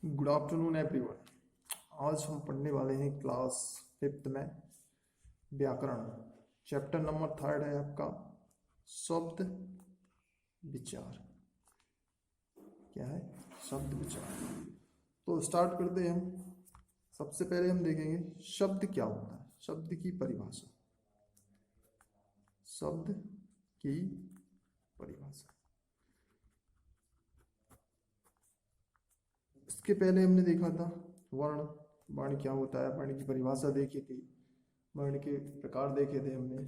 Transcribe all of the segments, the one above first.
Good afternoon everyone. आज हम पढ़ने वाले हैं क्लास 5th में व्याकरण। चैप्टर नंबर 3 है आपका शब्द विचार। क्या है? शब्द विचार। तो स्टार्ट करते हैं हम। सबसे पहले हम देखेंगे शब्द क्या होता है, शब्द की परिभाषा। शब्द की परिभाषा। इसके पहले हमने देखा था वर्ण। वर्ण क्या होता है, वर्ण की परिभाषा देखी थी, वर्ण के प्रकार देखे थे हमने।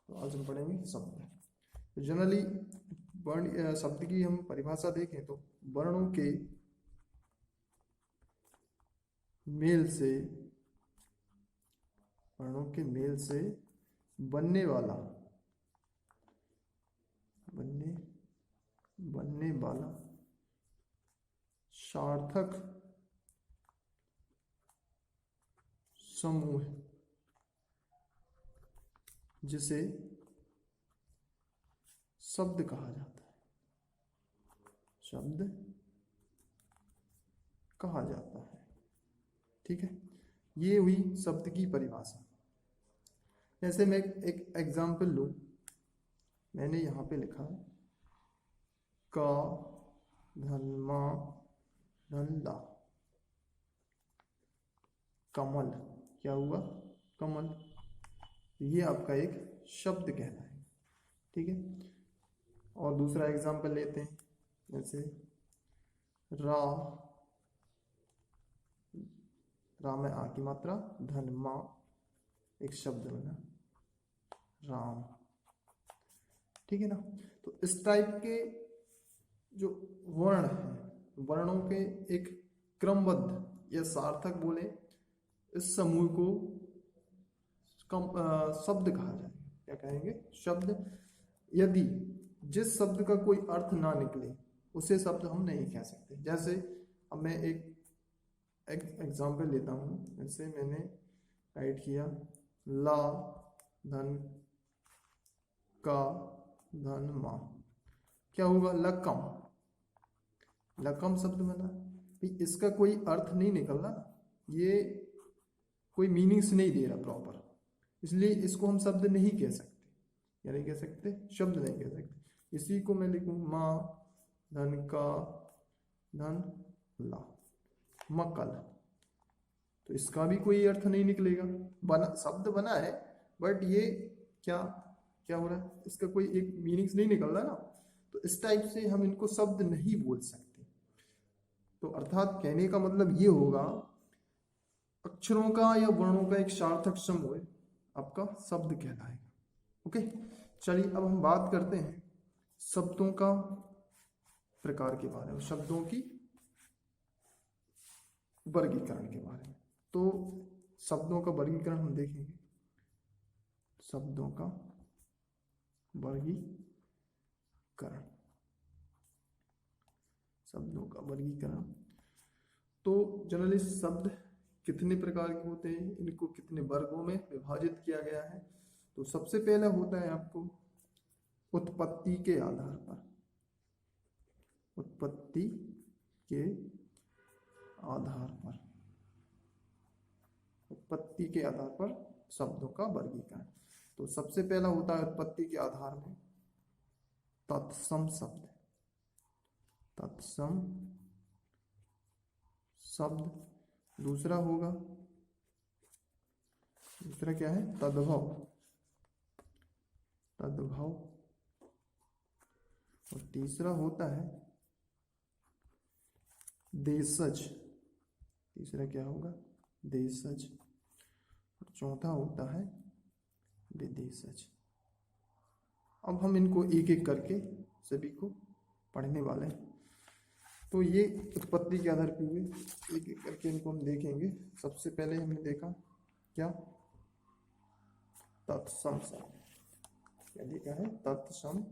तो आज हम पढ़ेंगे शब्द। तो जनरली वर्ण शब्द की हम परिभाषा देखें तो वर्णों के मेल से, वर्णों के मेल से बनने वाला, बनने वाला सार्थक समूह जिसे शब्द कहा जाता है। शब्द कहा जाता है। ठीक है, ये हुई शब्द की परिभाषा। जैसे मैं एक एग्जाम्पल लूं, मैंने यहां पे लिखा है का धनमा धनला कमल। क्या हुआ? कमल। ये आपका एक शब्द कहना है। ठीक है, और दूसरा एग्जाम्पल लेते हैं। जैसे रा में आ की मात्रा, धन माँ, एक शब्द बना राम। ठीक है ना। तो इस टाइप के जो वर्ण है, वर्णों के एक क्रमबद्ध या सार्थक बोले इस समूह को शब्द कहा जाए। क्या कहेंगे? शब्द। यदि जिस शब्द का कोई अर्थ ना निकले उसे शब्द हम नहीं कह सकते। जैसे अब मैं एक एग्जाम्पल लेता हूँ। जैसे मैंने राइट किया ला धन का धन माँ। क्या होगा? लकम। लकम शब्द बना। इसका कोई अर्थ नहीं निकल रहा, ये कोई मीनिंग्स नहीं दे रहा प्रॉपर, इसलिए इसको हम शब्द नहीं कह सकते। या नहीं कह सकते, शब्द नहीं कह सकते। इसी को मैं लिखूं माँ धन का धन ला मकल। तो इसका भी कोई अर्थ नहीं निकलेगा। बना, शब्द बना है, बट ये क्या क्या हो रहा है, इसका कोई एक मीनिंग्स नहीं निकल रहा ना। तो इस टाइप से हम इनको शब्द नहीं बोल सकते। तो अर्थात कहने का मतलब ये होगा, अक्षरों का या वर्णों का एक सार्थक समूह आपका शब्द कहलाएगा। ओके, चलिए अब हम बात करते हैं शब्दों का प्रकार के बारे में, शब्दों की वर्गीकरण के बारे में। तो शब्दों का वर्गीकरण हम देखेंगे। शब्दों का वर्गीकरण, शब्दों का वर्गीकरण। तो जनरली शब्द कितने प्रकार के होते हैं, इनको कितने वर्गों में विभाजित किया गया है। तो सबसे पहले होता है आपको उत्पत्ति के आधार पर। उत्पत्ति के आधार पर, उत्पत्ति के आधार पर शब्दों का वर्गीकरण। तो सबसे पहला होता है उत्पत्ति के आधार में तत्सम शब्द। तत्सम शब्द। दूसरा होगा, दूसरा क्या है? तद्भव। तद्भव। और तीसरा होता है देशज। तीसरा क्या होगा? देशज। और चौथा होता है विदेशज। अब हम इनको एक एक करके सभी को पढ़ने वाले हैं। तो ये उत्पत्ति के आधार पर हुए, एक एक करके इनको हम देखेंगे। सबसे पहले हमने देखा क्या? तत्सम शब्द। क्या देखा है? तत्सम।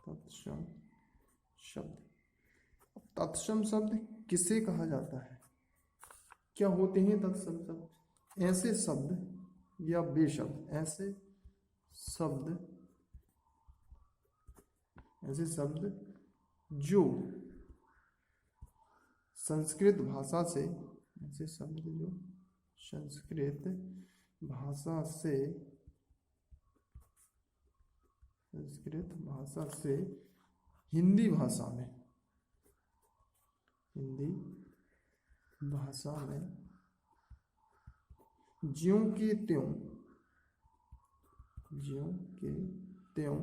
तत्सम शब्द। तत्सम शब्द किसे कहा जाता है? क्या होते हैं तत्सम शब्द? ऐसे शब्द या वे शब्द, ऐसे शब्द जो संस्कृत भाषा से, ऐसे शब्द जो संस्कृत भाषा से, संस्कृत भाषा से हिंदी भाषा में, हिंदी भाषा में ज्यों के त्यों, ज्यों के त्यों,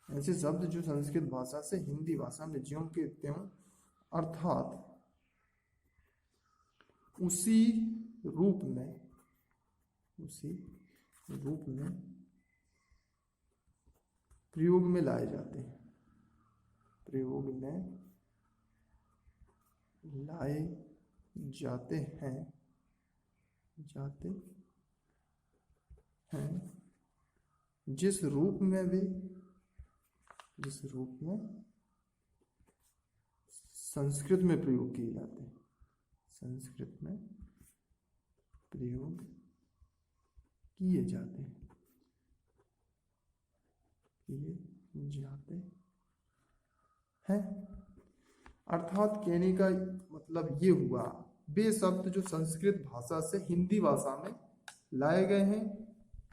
ऐसे शब्द जो संस्कृत भाषा से हिंदी भाषा में ज्यों के त्यों अर्थात उसी रूप में, उसी रूप में प्रयोग में लाए जाते हैं, प्रयोग में लाए जाते हैं, जाते हैं, जिस रूप में वे, जिस रूप में संस्कृत में प्रयोग किए जाते हैं, संस्कृत में प्रयोग किए जाते हैं, किए जाते हैं। अर्थात कहने का मतलब ये हुआ, वे शब्द जो संस्कृत भाषा से हिंदी भाषा में लाए गए हैं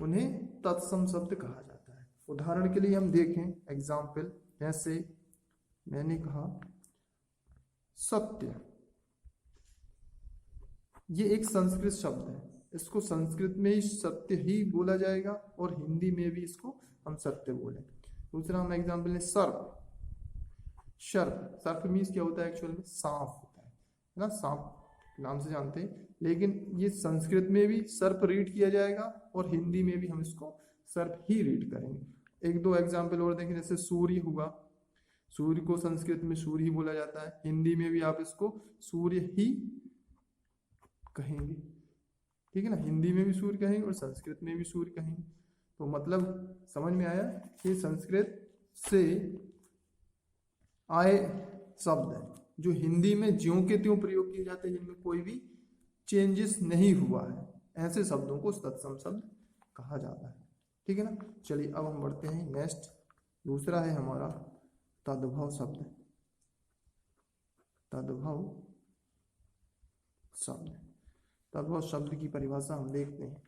उन्हें तत्सम शब्द कहा जाता है। उदाहरण के लिए हम देखें एग्जाम्पल, जैसे मैंने कहा सत्य, ये एक संस्कृत शब्द है, इसको संस्कृत में ही सत्य ही बोला जाएगा और हिंदी में भी इसको हम सत्य बोले। दूसरा हम एग्जाम्पल लें सर्प, सर्प, सर्प मीन्स क्या होता है, एक्चुअल में सांप होता है ना, सांप नाम से जानते हैं, लेकिन ये संस्कृत में भी सर्प रीड किया जाएगा और हिंदी में भी हम इसको सर्प ही रीड करेंगे। एक दो एग्जाम्पल और देखें, जैसे सूर्य हुआ, सूर्य को संस्कृत में सूर्य ही बोला जाता है, हिंदी में भी आप इसको सूर्य ही कहेंगे, ठीक है ना, हिंदी में भी सूर्य कहेंगे और संस्कृत में भी सूर्य कहेंगे। तो मतलब समझ में आया कि संस्कृत से आए शब्द है जो हिंदी में ज्यों के त्यों प्रयोग किए जाते हैं, जिनमें कोई भी चेंजेस नहीं हुआ है, ऐसे शब्दों को तत्सम शब्द कहा जाता है, ठीक है ना। चलिए अब हम बढ़ते हैं नेक्स्ट, दूसरा है हमारा तद्भव शब्द, तद्भव शब्द। तद्भव शब्द की परिभाषा हम देखते हैं,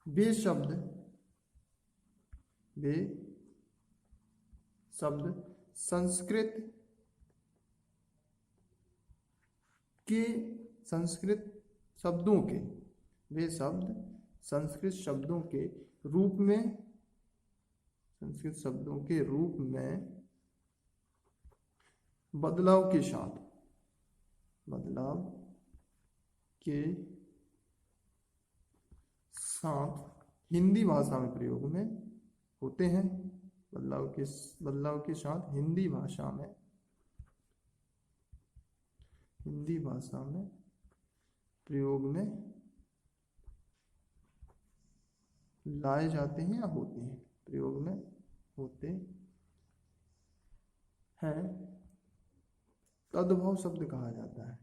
वे शब्द, वे शब्द संस्कृत के, संस्कृत शब्दों के, वे शब्द संस्कृत शब्दों के रूप में, संस्कृत शब्दों के रूप में बदलाव के साथ, बदलाव के साथ हिंदी भाषा में प्रयोग में होते हैं, बदलाव के साथ हिंदी भाषा में, हिंदी भाषा में प्रयोग में लाए जाते हैं या होते हैं, प्रयोग में होते हैं, तद्भव शब्द कहा जाता है,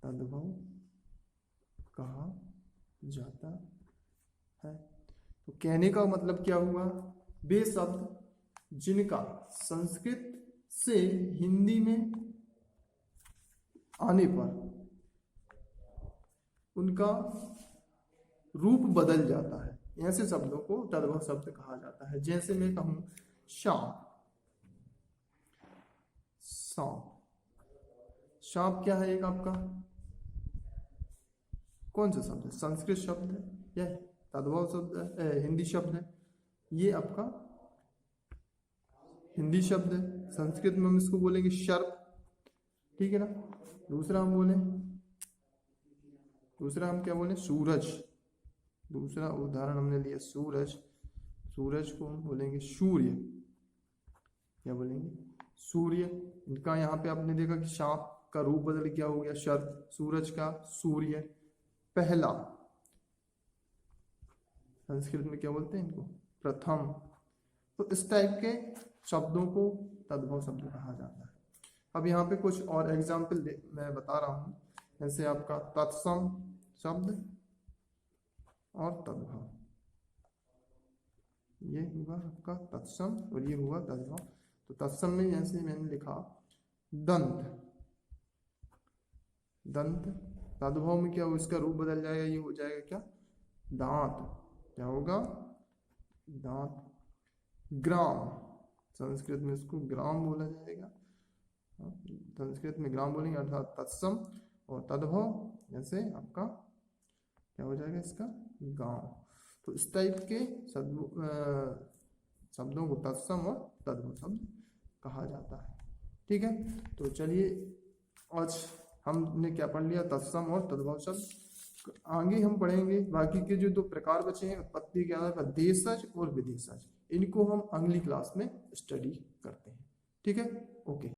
तद्भव कहा जाता है। तो कहने का मतलब क्या हुआ, वे शब्द जिनका संस्कृत से हिंदी में आने पर उनका रूप बदल जाता है, ऐसे शब्दों को तद्भव शब्द कहा जाता है। जैसे मैं कहूं सांप, सांप, सांप क्या है, एक आपका कौन सा शब्द है, संस्कृत शब्द है या तद्भव शब्द है, हिंदी शब्द है, ये आपका हिंदी शब्द है, संस्कृत में हम इसको बोलेंगे सर्प, ठीक है ना। दूसरा हम बोले, दूसरा हम क्या बोले, सूरज, दूसरा उदाहरण हमने लिया सूरज, सूरज को हम बोलेंगे सूर्य, क्या बोलेंगे, सूर्य। इनका यहाँ पे आपने देखा कि सांप का रूप बदल क्या हो गया, सर्प, सूरज का सूर्य, पहला, संस्कृत में क्या बोलते हैं इनको, प्रथम। तो इस टाइप के शब्दों को तद्भव शब्द कहा जाता है। अब यहाँ पे कुछ और एग्जाम्पल मैं बता रहा हूँ, जैसे आपका तत्सम शब्द और तद्भव, ये हुआ आपका तत्सम और ये हुआ तद्भव। तो तत्सम में जैसे मैंने लिखा दंत, दंत तद्भव में क्या हो, इसका रूप बदल जाएगा, ये हो जाएगा क्या, दांत, क्या होगा, दांत। ग्राम, संस्कृत में इसको ग्राम बोला जाएगा, संस्कृत में ग्राम बोलेंगे, अर्थात तत्सम, और तद्भव जैसे आपका क्या हो जाएगा इसका, गांव। तो इस टाइप के शब्दों को तत्सम और तद्भव शब्द कहा जाता है। ठीक है, तो चलिए आज हमने क्या पढ़ लिया, तत्सम और तद्भव शब्द। आगे हम पढ़ेंगे बाकी के जो दो प्रकार बचे हैं उत्पत्ति के आधार पर, देशज और विदेशज, इनको हम अगली क्लास में स्टडी करते हैं। ठीक है, ओके।